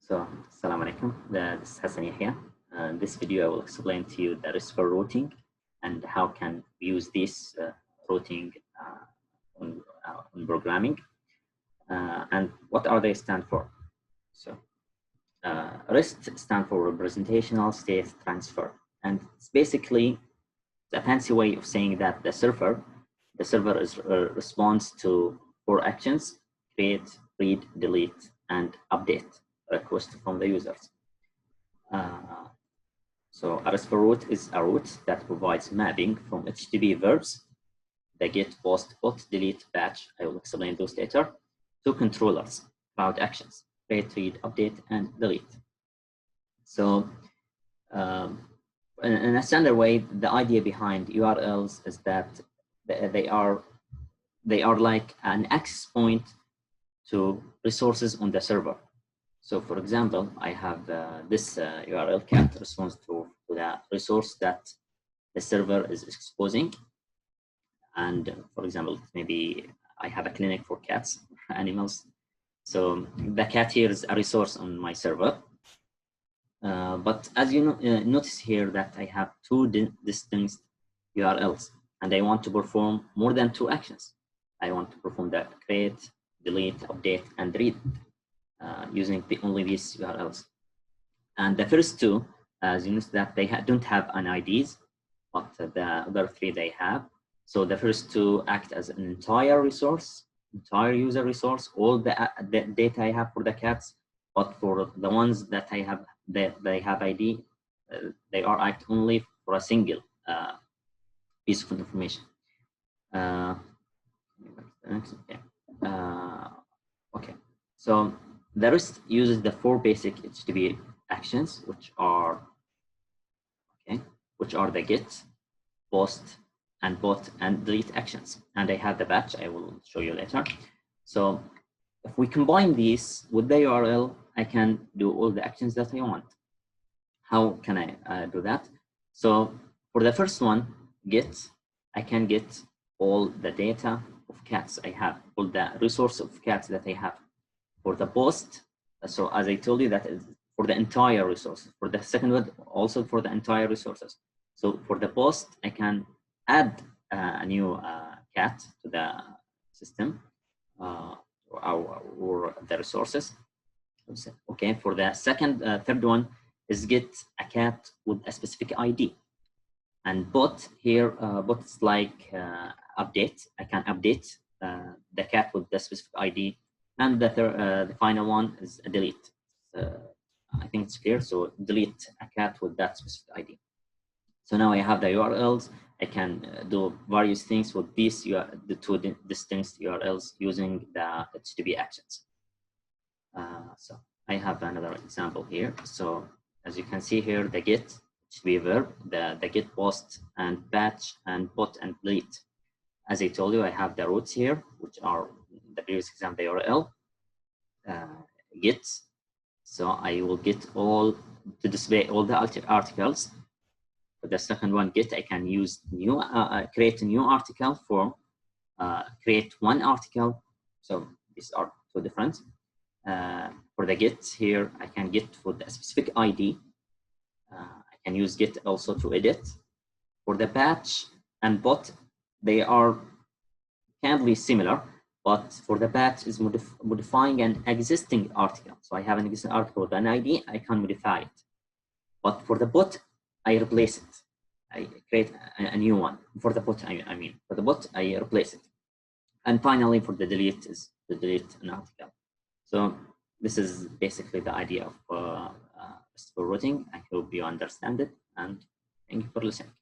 So, Assalamu alaikum. This is Hassan Yahya. In this video, I will explain to you the RESTful routing and how can we use this routing on programming and what are they stand for. So, REST stand for Representational State Transfer, and it's basically a fancy way of saying that the server responds to 4 actions: create, read, delete, and update request from the users. So a RESTful route is a route that provides mapping from HTTP verbs, the get, post, put, delete, batch, I will explain those later, to controllers, cloud actions, create, read, update, and delete. So in a standard way, the idea behind URLs is that they are like an access point to resources on the server. So for example, I have this URL cat responds to the resource that the server is exposing. And for example, maybe I have a clinic for cats, animals. So the cat here is a resource on my server. But as you notice here that I have 2 distinct URLs, and I want to perform more than 2 actions. I want to perform the create, delete, update, and read using only these URLs. And the first 2, as you notice that they don't have an IDs, but the other 3 they have. So the first 2 act as an entire resource, entire user resource, all the data I have for the cats. But for the ones that I have, they have ID, they are act only for a single piece of information. Okay, so the rest uses the 4 basic HTTP actions, which are the get, post, and put, and delete actions. And I have the batch, I will show you later. So if we combine these with the URL, I can do all the actions that I want. How can I do that? So for the first one, get, I can get all the data of cats I have, all the resource of cats that I have. For the post, so as I told you, that is for the entire resource. For the second one, also for the entire resources. So for the post, I can add a new cat to the system or the resources. Okay, for the third one is get a cat with a specific ID. And bot here, bot is like update. I can update the cat with the specific ID. And the final one is a delete. I think it's clear. So delete a cat with that specific ID. So now I have the URLs. I can do various things with these the 2 distinct URLs using the HTTP actions. So I have another example here. So as you can see here, the get HTTP verb, the get, post, and batch, and put, and delete. As I told you, I have the routes here, which are the previous example, the URL, get. So I will get all to display all the articles. For the second one, get, I can use new, create a new article form, create 1 article. So these are 2 different. For the get here, I can get for the specific ID. I can use get also to edit. For the batch and bot, they are kindly similar, but for the batch is modifying an existing article. So I have an existing article with an ID, I can modify it. But for the bot, I replace it. I create a new one. For the bot, I mean, for the bot, I replace it. And finally, for the delete is to delete an article. So this is basically the idea of RESTful routing. I hope you understand it, and thank you for listening.